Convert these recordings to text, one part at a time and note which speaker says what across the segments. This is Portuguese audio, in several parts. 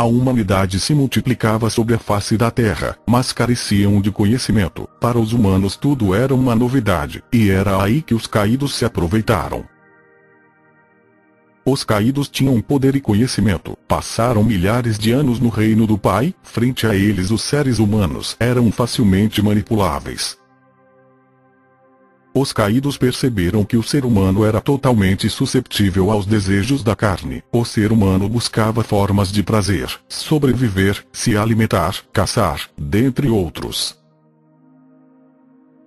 Speaker 1: A humanidade se multiplicava sobre a face da terra, mas careciam de conhecimento. Para os humanos tudo era uma novidade, e era aí que os caídos se aproveitaram. Os caídos tinham poder e conhecimento. Passaram milhares de anos no reino do Pai. Frente a eles os seres humanos eram facilmente manipuláveis. Os caídos perceberam que o ser humano era totalmente susceptível aos desejos da carne. O ser humano buscava formas de prazer, sobreviver, se alimentar, caçar, dentre outros.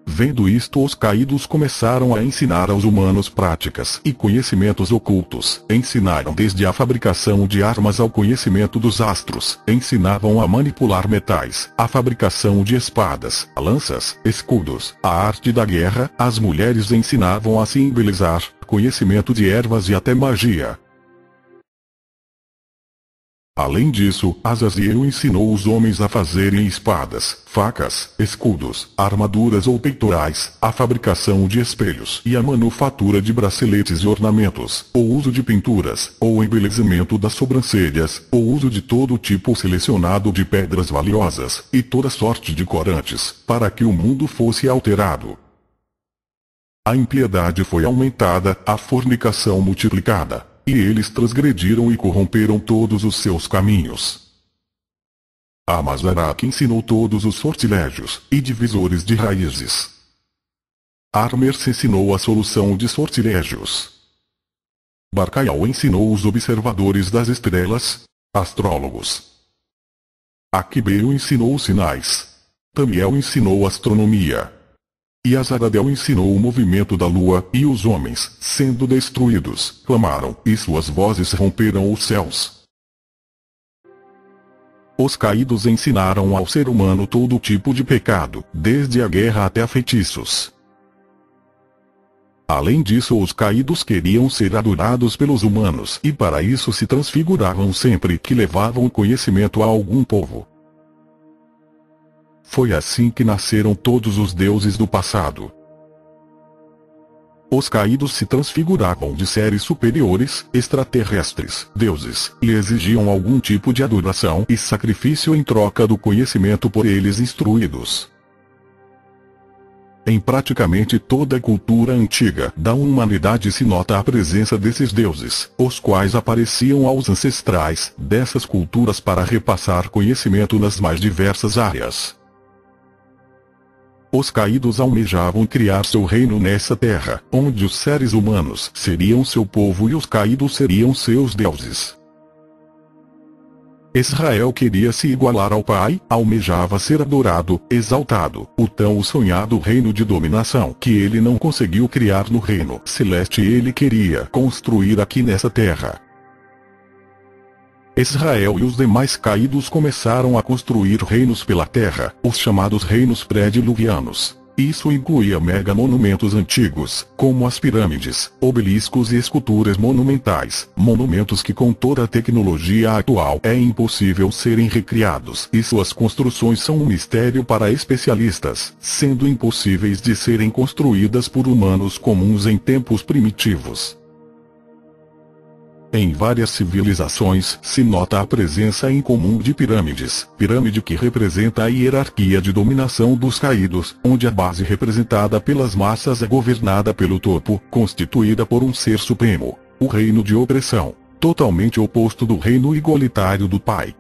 Speaker 1: Vendo isto, os caídos começaram a ensinar aos humanos práticas e conhecimentos ocultos. Ensinaram desde a fabricação de armas ao conhecimento dos astros. Ensinavam a manipular metais, a fabricação de espadas, lanças, escudos, a arte da guerra. As mulheres ensinavam a se embelezar, conhecimento de ervas e até magia. Além disso, Azaziel ensinou os homens a fazerem espadas, facas, escudos, armaduras ou peitorais, a fabricação de espelhos e a manufatura de braceletes e ornamentos, o uso de pinturas, o embelezamento das sobrancelhas, o uso de todo tipo selecionado de pedras valiosas, e toda sorte de corantes, para que o mundo fosse alterado. A impiedade foi aumentada, a fornicação multiplicada. E eles transgrediram e corromperam todos os seus caminhos. Amazaraque ensinou todos os sortilégios e divisores de raízes. Armers ensinou a solução de sortilégios. Barcaial ensinou os observadores das estrelas, astrólogos. Aquibeu ensinou os sinais. Tamiel ensinou astronomia. E Azaradel ensinou o movimento da lua, e os homens, sendo destruídos, clamaram, e suas vozes romperam os céus. Os caídos ensinaram ao ser humano todo tipo de pecado, desde a guerra até a feitiços. Além disso, os caídos queriam ser adorados pelos humanos, e para isso se transfiguravam sempre que levavam conhecimento a algum povo. Foi assim que nasceram todos os deuses do passado. Os caídos se transfiguravam de seres superiores, extraterrestres, deuses, e exigiam algum tipo de adoração e sacrifício em troca do conhecimento por eles instruídos. Em praticamente toda a cultura antiga da humanidade se nota a presença desses deuses, os quais apareciam aos ancestrais dessas culturas para repassar conhecimento nas mais diversas áreas. Os caídos almejavam criar seu reino nessa terra, onde os seres humanos seriam seu povo e os caídos seriam seus deuses. Israel queria se igualar ao Pai, almejava ser adorado, exaltado, o tão sonhado reino de dominação que ele não conseguiu criar no reino celeste, ele queria construir aqui nessa terra. Israel e os demais caídos começaram a construir reinos pela terra, os chamados reinos pré-diluvianos. Isso incluía mega-monumentos antigos, como as pirâmides, obeliscos e esculturas monumentais, monumentos que com toda a tecnologia atual é impossível serem recriados, e suas construções são um mistério para especialistas, sendo impossíveis de serem construídas por humanos comuns em tempos primitivos. Em várias civilizações se nota a presença em comum de pirâmides. Pirâmide que representa a hierarquia de dominação dos caídos, onde a base representada pelas massas é governada pelo topo, constituída por um ser supremo. O reino de opressão, totalmente oposto do reino igualitário do Pai.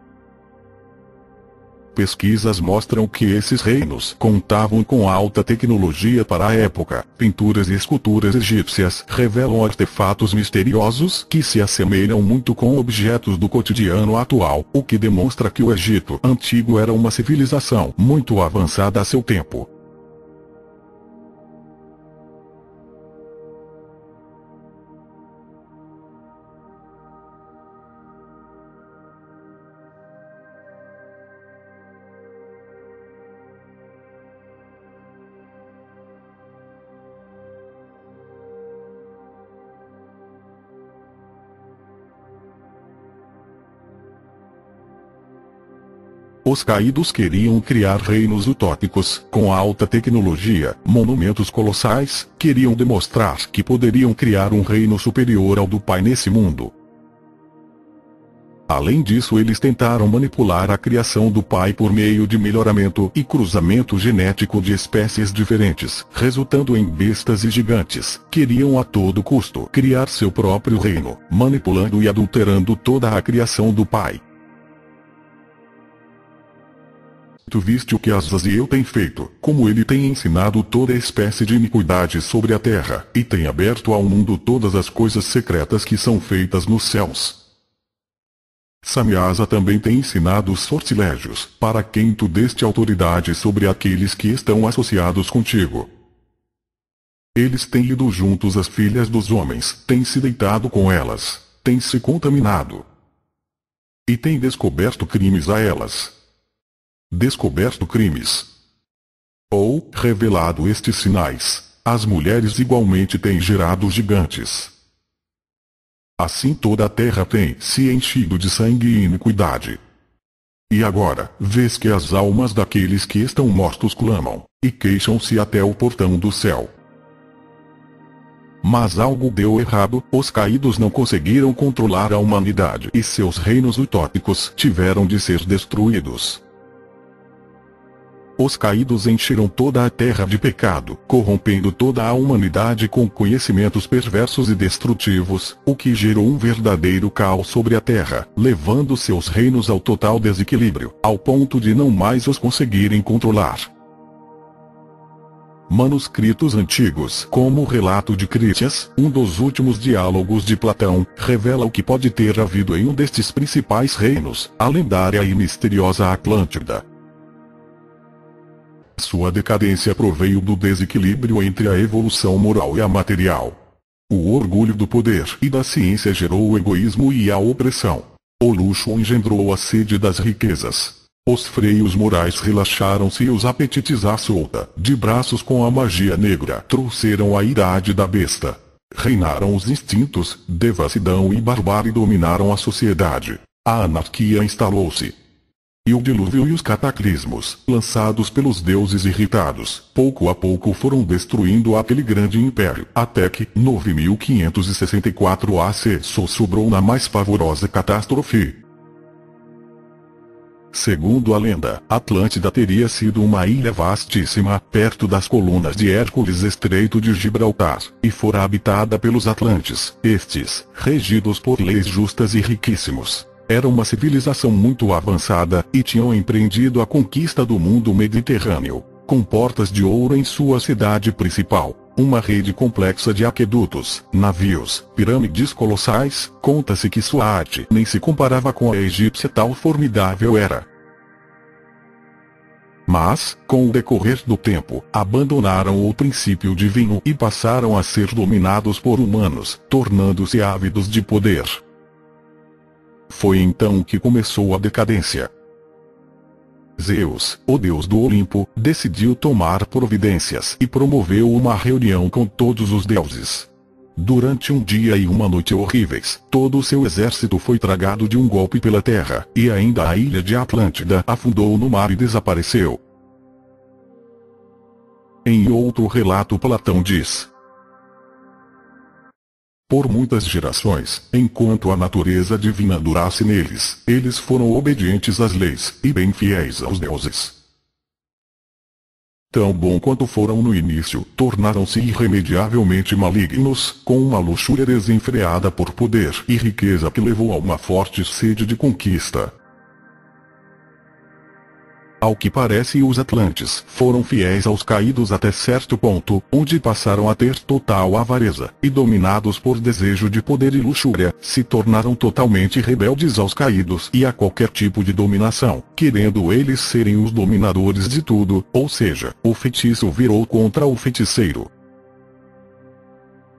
Speaker 1: Pesquisas mostram que esses reinos contavam com alta tecnologia para a época. Pinturas e esculturas egípcias revelam artefatos misteriosos que se assemelham muito com objetos do cotidiano atual, o que demonstra que o Egito antigo era uma civilização muito avançada a seu tempo. Os caídos queriam criar reinos utópicos, com alta tecnologia, monumentos colossais, queriam demonstrar que poderiam criar um reino superior ao do Pai nesse mundo. Além disso, eles tentaram manipular a criação do Pai por meio de melhoramento e cruzamento genético de espécies diferentes, resultando em bestas e gigantes. Queriam a todo custo criar seu próprio reino, manipulando e adulterando toda a criação do Pai. Tu viste o que Azaziel tem feito, como ele tem ensinado toda espécie de iniquidade sobre a terra, e tem aberto ao mundo todas as coisas secretas que são feitas nos céus. Samiasa também tem ensinado os sortilégios, para quem tu deste autoridade sobre aqueles que estão associados contigo. Eles têm ido juntos às filhas dos homens, têm se deitado com elas, têm se contaminado. E têm descoberto crimes a elas. Descoberto crimes. Ou revelado estes sinais, as mulheres igualmente têm gerado gigantes. Assim toda a terra tem se enchido de sangue e iniquidade. E agora, vês que as almas daqueles que estão mortos clamam, e queixam-se até o portão do céu. Mas algo deu errado, os caídos não conseguiram controlar a humanidade e seus reinos utópicos tiveram de ser destruídos. Os caídos encheram toda a terra de pecado, corrompendo toda a humanidade com conhecimentos perversos e destrutivos, o que gerou um verdadeiro caos sobre a terra, levando seus reinos ao total desequilíbrio, ao ponto de não mais os conseguirem controlar. Manuscritos antigos, como o relato de Critias, um dos últimos diálogos de Platão, revela o que pode ter havido em um destes principais reinos, a lendária e misteriosa Atlântida. Sua decadência proveio do desequilíbrio entre a evolução moral e a material. O orgulho do poder e da ciência gerou o egoísmo e a opressão. O luxo engendrou a sede das riquezas. Os freios morais relaxaram-se e os apetites à solta, de braços com a magia negra, trouxeram a idade da besta. Reinaram os instintos, devassidão e barbárie dominaram a sociedade. A anarquia instalou-se. E o dilúvio e os cataclismos, lançados pelos deuses irritados, pouco a pouco foram destruindo aquele grande império, até que, 9564 AC, só sobrou na mais pavorosa catástrofe. Segundo a lenda, Atlântida teria sido uma ilha vastíssima, perto das colunas de Hércules Estreito de Gibraltar, e fora habitada pelos Atlantes, estes, regidos por leis justas e riquíssimos. Era uma civilização muito avançada, e tinham empreendido a conquista do mundo mediterrâneo, com portas de ouro em sua cidade principal, uma rede complexa de aquedutos, navios, pirâmides colossais. Conta-se que sua arte nem se comparava com a egípcia, tal formidável era. Mas, com o decorrer do tempo, abandonaram o princípio divino e passaram a ser dominados por humanos, tornando-se ávidos de poder. Foi então que começou a decadência. Zeus, o deus do Olimpo, decidiu tomar providências e promoveu uma reunião com todos os deuses. Durante um dia e uma noite horríveis, todo o seu exército foi tragado de um golpe pela terra, e ainda a ilha de Atlântida afundou no mar e desapareceu. Em outro relato Platão diz: por muitas gerações, enquanto a natureza divina durasse neles, eles foram obedientes às leis, e bem fiéis aos deuses. Tão bom quanto foram no início, tornaram-se irremediavelmente malignos, com uma luxúria desenfreada por poder e riqueza que levou a uma forte sede de conquista. Ao que parece, os Atlantes foram fiéis aos caídos até certo ponto, onde passaram a ter total avareza, e dominados por desejo de poder e luxúria, se tornaram totalmente rebeldes aos caídos e a qualquer tipo de dominação, querendo eles serem os dominadores de tudo, ou seja, o feitiço virou contra o feiticeiro.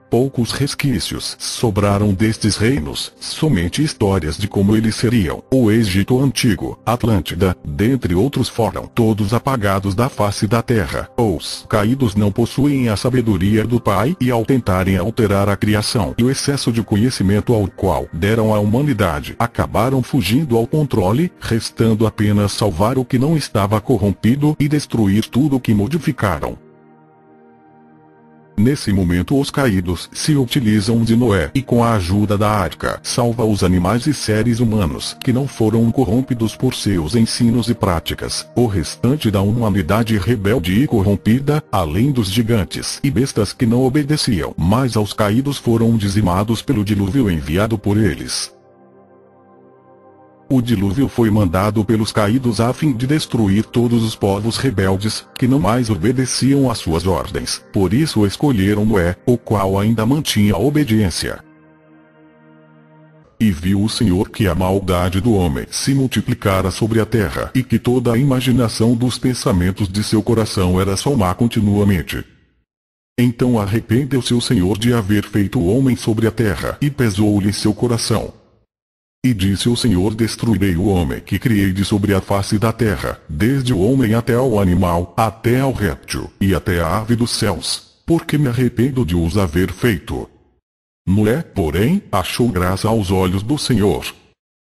Speaker 1: Poucos resquícios sobraram destes reinos, somente histórias de como eles seriam. O Egito Antigo, Atlântida, dentre outros foram todos apagados da face da terra. Os caídos não possuem a sabedoria do Pai e ao tentarem alterar a criação e o excesso de conhecimento ao qual deram à humanidade, acabaram fugindo ao controle, restando apenas salvar o que não estava corrompido e destruir tudo o que modificaram. Nesse momento os caídos se utilizam de Noé e com a ajuda da arca salva os animais e seres humanos que não foram corrompidos por seus ensinos e práticas. O restante da humanidade rebelde e corrompida, além dos gigantes e bestas que não obedeciam mais aos caídos, foram dizimados pelo dilúvio enviado por eles. O dilúvio foi mandado pelos caídos a fim de destruir todos os povos rebeldes, que não mais obedeciam às suas ordens. Por isso escolheram Noé, o qual ainda mantinha a obediência. E viu o Senhor que a maldade do homem se multiplicara sobre a terra, e que toda a imaginação dos pensamentos de seu coração era só má continuamente. Então arrependeu-se o Senhor de haver feito o homem sobre a terra, e pesou-lhe seu coração. E disse o Senhor: destruirei o homem que criei de sobre a face da terra, desde o homem até ao animal, até ao réptil, e até a ave dos céus, porque me arrependo de os haver feito. Noé, porém, achou graça aos olhos do Senhor.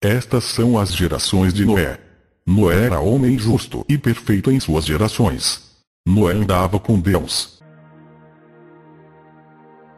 Speaker 1: Estas são as gerações de Noé. Noé era homem justo e perfeito em suas gerações. Noé andava com Deus.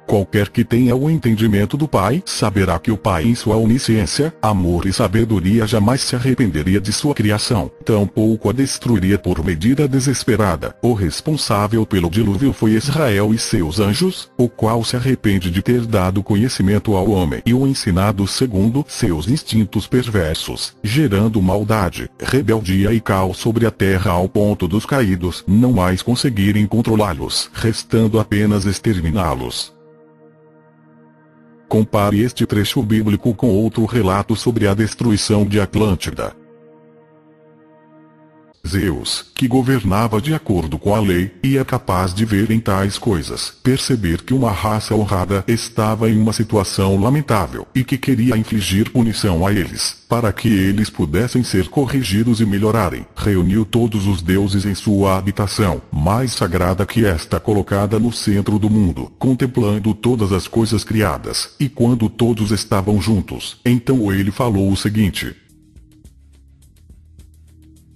Speaker 1: Qualquer que tenha o entendimento do Pai saberá que o Pai, em sua onisciência, amor e sabedoria, jamais se arrependeria de sua criação, tampouco a destruiria por medida desesperada. O responsável pelo dilúvio foi Israel e seus anjos, o qual se arrepende de ter dado conhecimento ao homem e o ensinado segundo seus instintos perversos, gerando maldade, rebeldia e caos sobre a terra, ao ponto dos caídos não mais conseguirem controlá-los, restando apenas exterminá-los. Compare este trecho bíblico com outro relato sobre a destruição de Atlântida. Zeus, que governava de acordo com a lei, e é capaz de ver em tais coisas, perceber que uma raça honrada estava em uma situação lamentável, e que queria infligir punição a eles, para que eles pudessem ser corrigidos e melhorarem. Reuniu todos os deuses em sua habitação, mais sagrada que esta, colocada no centro do mundo, contemplando todas as coisas criadas, e quando todos estavam juntos, então ele falou o seguinte.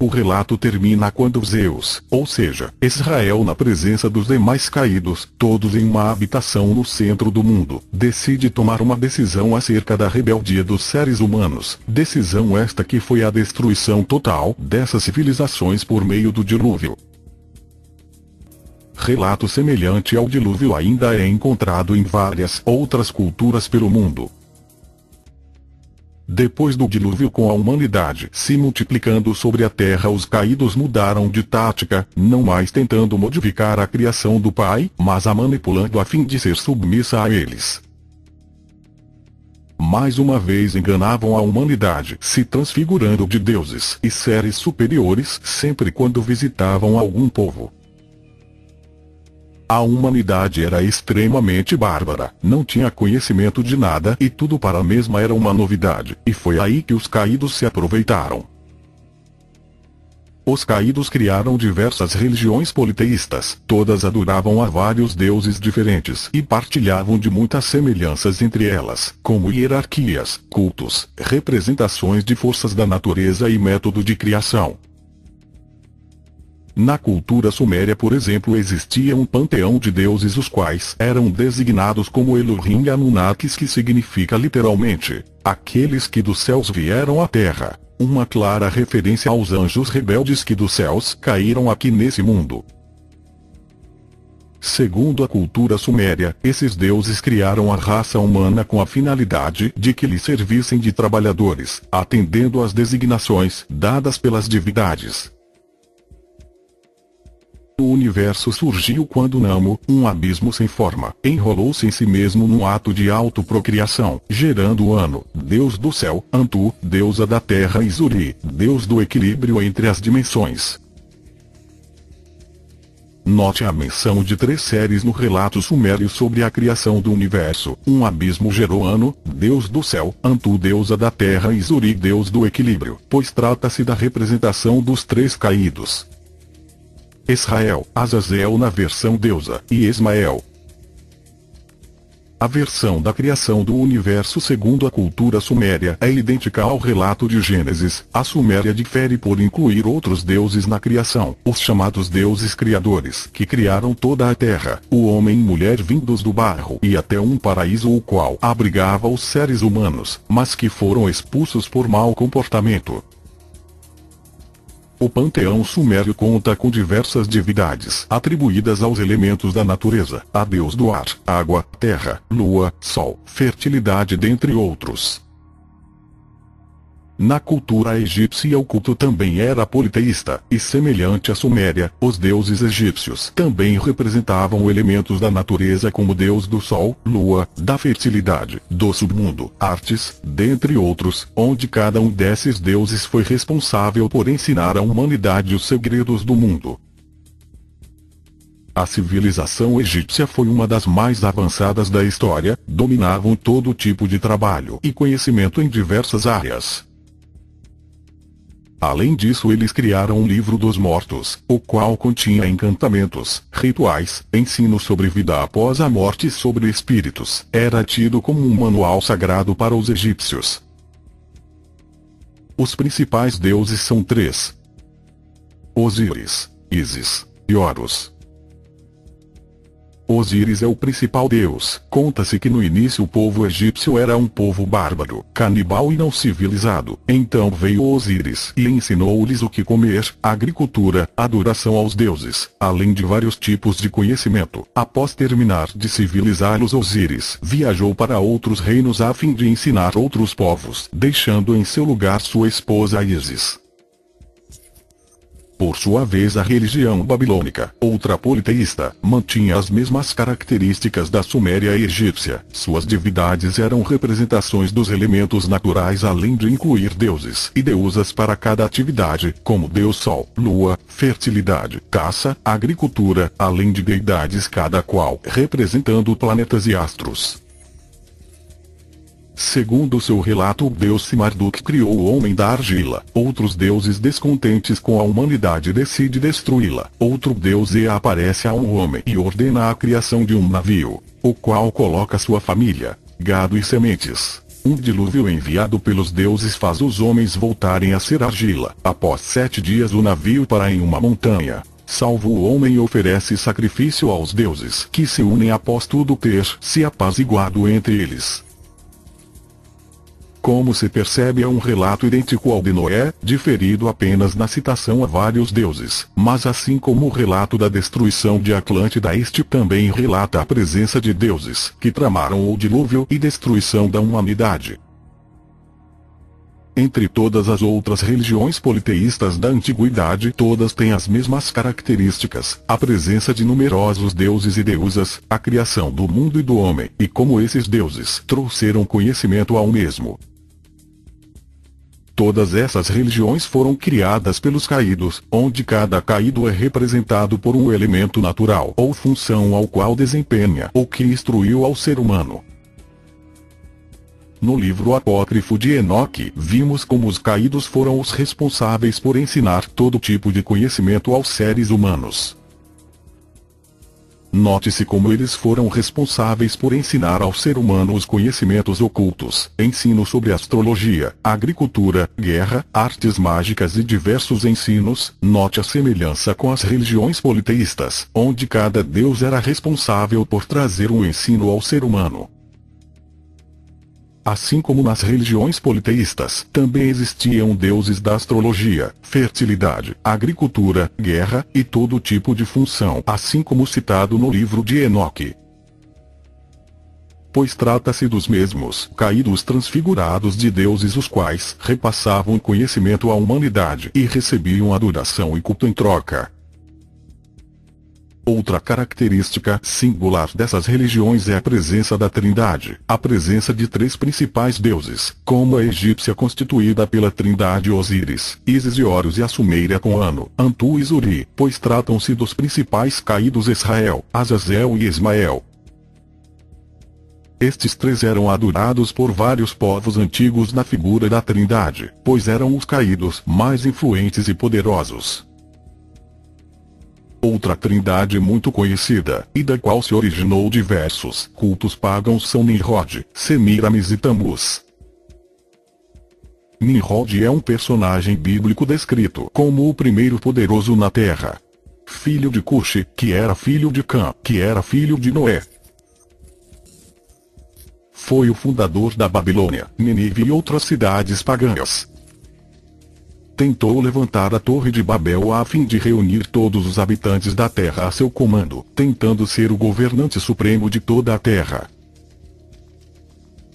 Speaker 1: O relato termina quando Zeus, ou seja, Israel, na presença dos demais caídos, todos em uma habitação no centro do mundo, decide tomar uma decisão acerca da rebeldia dos seres humanos. Decisão esta que foi a destruição total dessas civilizações por meio do dilúvio. Relato semelhante ao dilúvio ainda é encontrado em várias outras culturas pelo mundo. Depois do dilúvio, com a humanidade se multiplicando sobre a terra, os caídos mudaram de tática, não mais tentando modificar a criação do Pai, mas a manipulando a fim de ser submissa a eles. Mais uma vez enganavam a humanidade, se transfigurando de deuses e seres superiores sempre quando visitavam algum povo. A humanidade era extremamente bárbara, não tinha conhecimento de nada e tudo para a mesma era uma novidade, e foi aí que os caídos se aproveitaram. Os caídos criaram diversas religiões politeístas, todas adoravam a vários deuses diferentes e partilhavam de muitas semelhanças entre elas, como hierarquias, cultos, representações de forças da natureza e método de criação. Na cultura suméria, por exemplo, existia um panteão de deuses, os quais eram designados como Elohim e Anunnakis, que significa literalmente, aqueles que dos céus vieram à terra, uma clara referência aos anjos rebeldes que dos céus caíram aqui nesse mundo. Segundo a cultura suméria, esses deuses criaram a raça humana com a finalidade de que lhes servissem de trabalhadores, atendendo às designações dadas pelas divindades. O universo surgiu quando Namo, um abismo sem forma, enrolou-se em si mesmo num ato de autoprocriação, gerando Anu, deus do céu, Antu, deusa da terra, e Zuri, deus do equilíbrio entre as dimensões. Note a menção de 3 séries no relato sumério sobre a criação do universo. Um abismo gerou Anu, deus do céu, Antu, deusa da terra, e Zuri, deus do equilíbrio, pois trata-se da representação dos 3 caídos. Israel, Azazel na versão deusa, e Ismael. A versão da criação do universo segundo a cultura suméria é idêntica ao relato de Gênesis. A Suméria difere por incluir outros deuses na criação, os chamados deuses criadores, que criaram toda a terra, o homem e mulher vindos do barro e até um paraíso o qual abrigava os seres humanos, mas que foram expulsos por mau comportamento. O panteão sumério conta com diversas divindades atribuídas aos elementos da natureza, a deus do ar, água, terra, lua, sol, fertilidade dentre outros. Na cultura egípcia o culto também era politeísta, e semelhante à Suméria, os deuses egípcios também representavam elementos da natureza como deus do sol, lua, da fertilidade, do submundo, artes, dentre outros, onde cada um desses deuses foi responsável por ensinar à humanidade os segredos do mundo. A civilização egípcia foi uma das mais avançadas da história, dominavam todo tipo de trabalho e conhecimento em diversas áreas. Além disso, eles criaram um livro dos mortos, o qual continha encantamentos, rituais, ensino sobre vida após a morte e sobre espíritos. Era tido como um manual sagrado para os egípcios. Os principais deuses são três: Osíris, Ísis e Horus. Osíris é o principal deus. Conta-se que no início o povo egípcio era um povo bárbaro, canibal e não civilizado. Então veio Osíris e ensinou-lhes o que comer, agricultura, adoração aos deuses, além de vários tipos de conhecimento. Após terminar de civilizá-los, Osíris viajou para outros reinos a fim de ensinar outros povos, deixando em seu lugar sua esposa Ísis. Por sua vez, a religião babilônica, outra politeísta, mantinha as mesmas características da Suméria e egípcia. Suas divindades eram representações dos elementos naturais, além de incluir deuses e deusas para cada atividade, como deus sol, lua, fertilidade, caça, agricultura, além de deidades cada qual representando planetas e astros. Segundo seu relato, o deus Marduk criou o homem da argila. Outros deuses descontentes com a humanidade decidem destruí-la. Outro deus Ea aparece a um homem e ordena a criação de um navio, o qual coloca sua família, gado e sementes. Um dilúvio enviado pelos deuses faz os homens voltarem a ser argila. Após 7 dias o navio para em uma montanha. Salva o homem e oferece sacrifício aos deuses, que se unem após tudo ter se apaziguado entre eles. Como se percebe, é um relato idêntico ao de Noé, diferido apenas na citação a vários deuses. Mas assim como o relato da destruição de Atlântida, este também relata a presença de deuses que tramaram o dilúvio e destruição da humanidade. Entre todas as outras religiões politeístas da antiguidade, todas têm as mesmas características: a presença de numerosos deuses e deusas, a criação do mundo e do homem, e como esses deuses trouxeram conhecimento ao mesmo. Todas essas religiões foram criadas pelos caídos, onde cada caído é representado por um elemento natural ou função ao qual desempenha ou que instruiu ao ser humano. No livro apócrifo de Enoque, vimos como os caídos foram os responsáveis por ensinar todo tipo de conhecimento aos seres humanos. Note-se como eles foram responsáveis por ensinar ao ser humano os conhecimentos ocultos, ensino sobre astrologia, agricultura, guerra, artes mágicas e diversos ensinos. Note a semelhança com as religiões politeístas, onde cada deus era responsável por trazer um ensino ao ser humano. Assim como nas religiões politeístas, também existiam deuses da astrologia, fertilidade, agricultura, guerra e todo tipo de função, assim como citado no livro de Enoque. Pois trata-se dos mesmos caídos transfigurados de deuses, os quais repassavam conhecimento à humanidade e recebiam adoração e culto em troca. Outra característica singular dessas religiões é a presença da Trindade, a presença de 3 principais deuses, como a egípcia constituída pela Trindade Osíris, Ísis e Horus, e a suméria com Anu, Antu e Zuri, pois tratam-se dos principais caídos Israel, Azazel e Ismael. Estes 3 eram adorados por vários povos antigos na figura da Trindade, pois eram os caídos mais influentes e poderosos. outra trindade muito conhecida, e da qual se originou diversos cultos pagãos são Nimrod, Semiramis e Tammuz. Nimrod é um personagem bíblico descrito como o primeiro poderoso na terra. Filho de Cuxi, que era filho de Cã, que era filho de Noé. Foi o fundador da Babilônia, Nínive e outras cidades pagãs. Tentou levantar a Torre de Babel a fim de reunir todos os habitantes da terra a seu comando, tentando ser o governante supremo de toda a terra.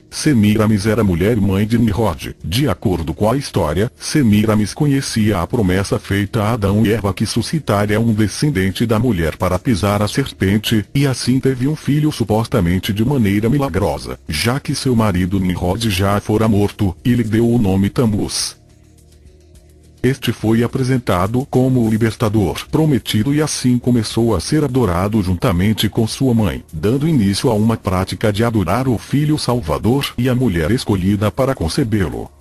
Speaker 1: Semiramis era mulher e mãe de Nimrod. De acordo com a história, Semiramis conhecia a promessa feita a Adão e Eva que suscitaria um descendente da mulher para pisar a serpente, e assim teve um filho supostamente de maneira milagrosa, já que seu marido Nimrod já fora morto, e lhe deu o nome Tammuz. Este foi apresentado como o libertador prometido e assim começou a ser adorado juntamente com sua mãe, dando início a uma prática de adorar o filho salvador e a mulher escolhida para concebê-lo.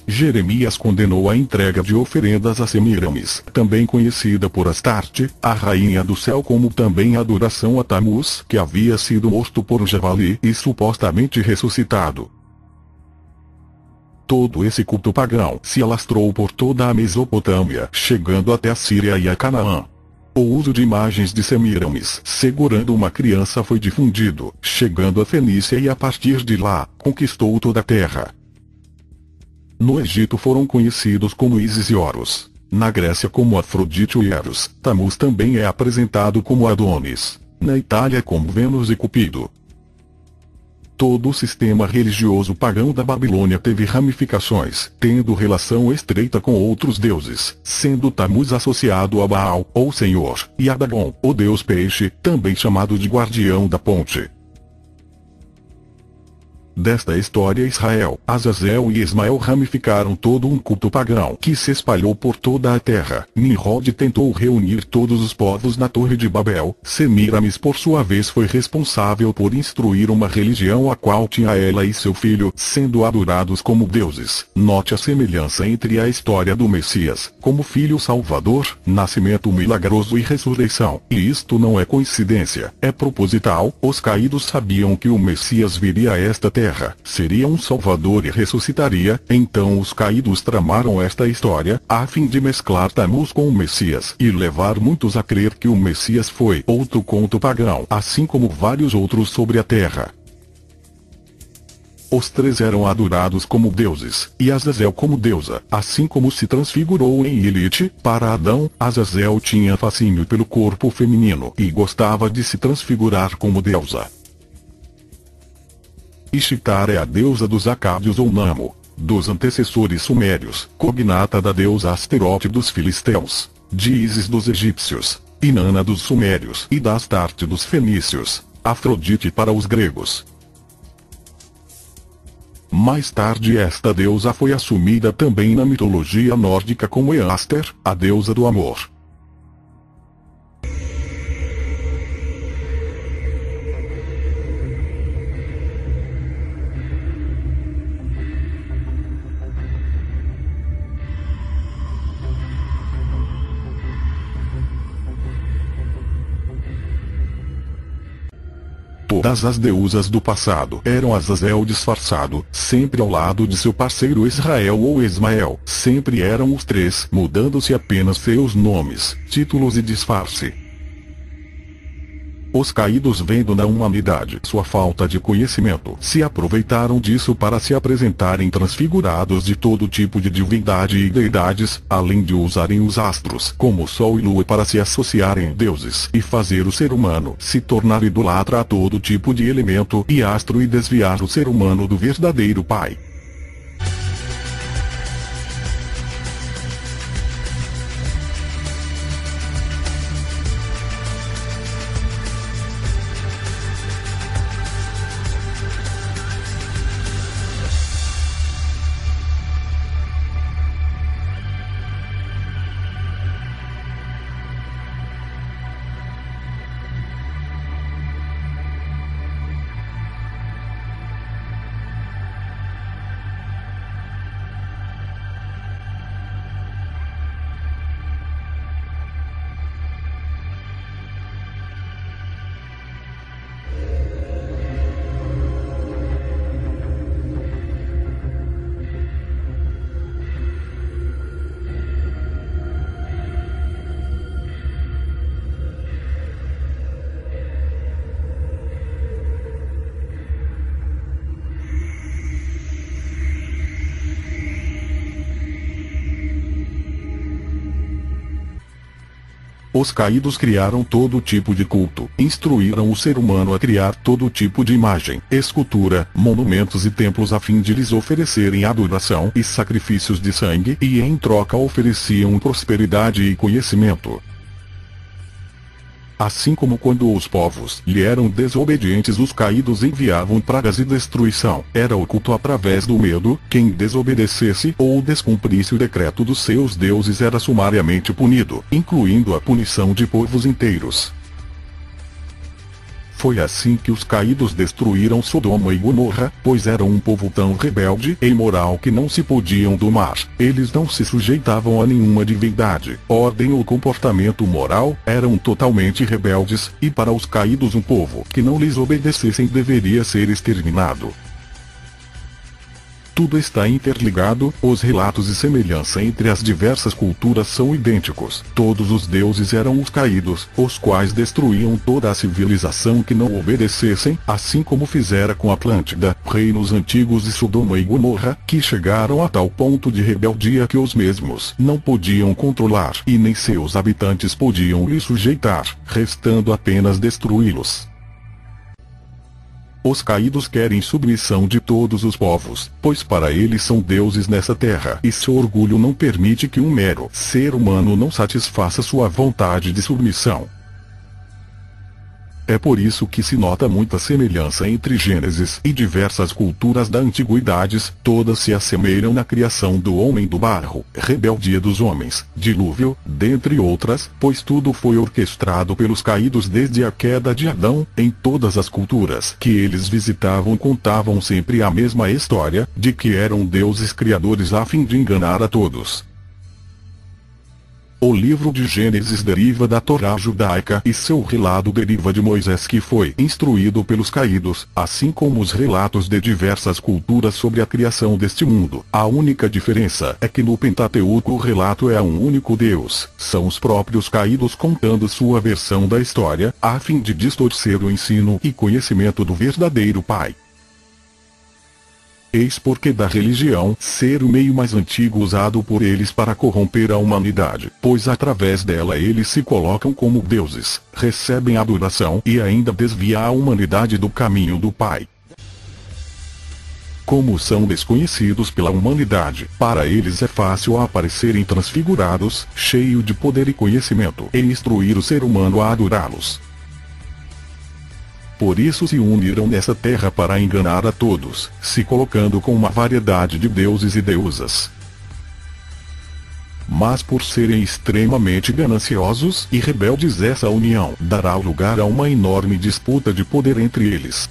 Speaker 1: Jeremias condenou a entrega de oferendas a Semiramis, também conhecida por Astarte, a rainha do céu, como também a adoração a Tammuz, que havia sido morto por um javali e supostamente ressuscitado. Todo esse culto pagão se alastrou por toda a Mesopotâmia, chegando até a Síria e a Canaã. O uso de imagens de Semiramis segurando uma criança foi difundido, chegando a Fenícia e a partir de lá, conquistou toda a terra. No Egito foram conhecidos como Ísis e Horus. Na Grécia como Afrodite e Eros. Tammuz também é apresentado como Adonis. Na Itália como Vênus e Cupido. Todo o sistema religioso pagão da Babilônia teve ramificações, tendo relação estreita com outros deuses, sendo Tammuz associado a Baal, ou Senhor, e a Dagon, o deus peixe, também chamado de guardião da ponte. Desta história Israel, Azazel e Ismael ramificaram todo um culto pagão que se espalhou por toda a terra. Nimrod tentou reunir todos os povos na Torre de Babel. Semiramis por sua vez foi responsável por instruir uma religião a qual tinha ela e seu filho sendo adorados como deuses. Note a semelhança entre a história do Messias, como filho salvador, nascimento milagroso e ressurreição. E isto não é coincidência, é proposital. Os caídos sabiam que o Messias viria a esta terra, seria um salvador e ressuscitaria, então os caídos tramaram esta história, a fim de mesclar Tammuz com o Messias e levar muitos a crer que o Messias foi outro conto pagão, assim como vários outros sobre a terra. Os três eram adorados como deuses, e Azazel como deusa, assim como se transfigurou em Lilith. Para Adão, Azazel tinha fascínio pelo corpo feminino e gostava de se transfigurar como deusa. Ishtar é a deusa dos Acádios ou Namo, dos antecessores sumérios, cognata da deusa Asterote dos filisteus, de Ísis dos egípcios, Inanna dos sumérios e da Astarte dos fenícios, Afrodite para os gregos. Mais tarde esta deusa foi assumida também na mitologia nórdica como Easter, a deusa do amor. Todas as deusas do passado eram Azazel disfarçado, sempre ao lado de seu parceiro Israel ou Ismael. Sempre eram os três, mudando-se apenas seus nomes, títulos e disfarce. Os caídos, vendo na humanidade sua falta de conhecimento, se aproveitaram disso para se apresentarem transfigurados de todo tipo de divindade e deidades, além de usarem os astros como sol e lua para se associarem a deuses e fazer o ser humano se tornar idolatra a todo tipo de elemento e astro e desviar o ser humano do verdadeiro Pai. Os caídos criaram todo tipo de culto, instruíram o ser humano a criar todo tipo de imagem, escultura, monumentos e templos a fim de lhes oferecerem adoração e sacrifícios de sangue, e em troca ofereciam prosperidade e conhecimento. Assim como quando os povos lhe eram desobedientes, os caídos enviavam pragas e destruição. Era o culto através do medo. Quem desobedecesse ou descumprisse o decreto dos seus deuses era sumariamente punido, incluindo a punição de povos inteiros. Foi assim que os caídos destruíram Sodoma e Gomorra, pois eram um povo tão rebelde e imoral que não se podiam domar. Eles não se sujeitavam a nenhuma divindade, ordem ou comportamento moral, eram totalmente rebeldes, e para os caídos um povo que não lhes obedecessem deveria ser exterminado. Tudo está interligado, os relatos e semelhança entre as diversas culturas são idênticos. Todos os deuses eram os caídos, os quais destruíam toda a civilização que não obedecessem, assim como fizera com Atlântida, reinos antigos de Sodoma e Gomorra, que chegaram a tal ponto de rebeldia que os mesmos não podiam controlar e nem seus habitantes podiam lhe sujeitar, restando apenas destruí-los. Os caídos querem submissão de todos os povos, pois para eles são deuses nessa terra, e seu orgulho não permite que um mero ser humano não satisfaça sua vontade de submissão. É por isso que se nota muita semelhança entre Gênesis e diversas culturas da antiguidades, todas se assemelham na criação do homem do barro, rebeldia dos homens, dilúvio, dentre outras, pois tudo foi orquestrado pelos caídos desde a queda de Adão. Em todas as culturas que eles visitavam contavam sempre a mesma história, de que eram deuses criadores a fim de enganar a todos. O livro de Gênesis deriva da Torá judaica e seu relato deriva de Moisés, que foi instruído pelos caídos, assim como os relatos de diversas culturas sobre a criação deste mundo. A única diferença é que no Pentateuco o relato é um único Deus. São os próprios caídos contando sua versão da história, a fim de distorcer o ensino e conhecimento do verdadeiro Pai. Eis porque da religião ser o meio mais antigo usado por eles para corromper a humanidade, pois através dela eles se colocam como deuses, recebem adoração e ainda desvia a humanidade do caminho do Pai. Como são desconhecidos pela humanidade, para eles é fácil aparecerem transfigurados, cheio de poder e conhecimento, e instruir o ser humano a adorá-los. Por isso se uniram nessa terra para enganar a todos, se colocando com uma variedade de deuses e deusas. Mas por serem extremamente gananciosos e rebeldes, essa união dará lugar a uma enorme disputa de poder entre eles.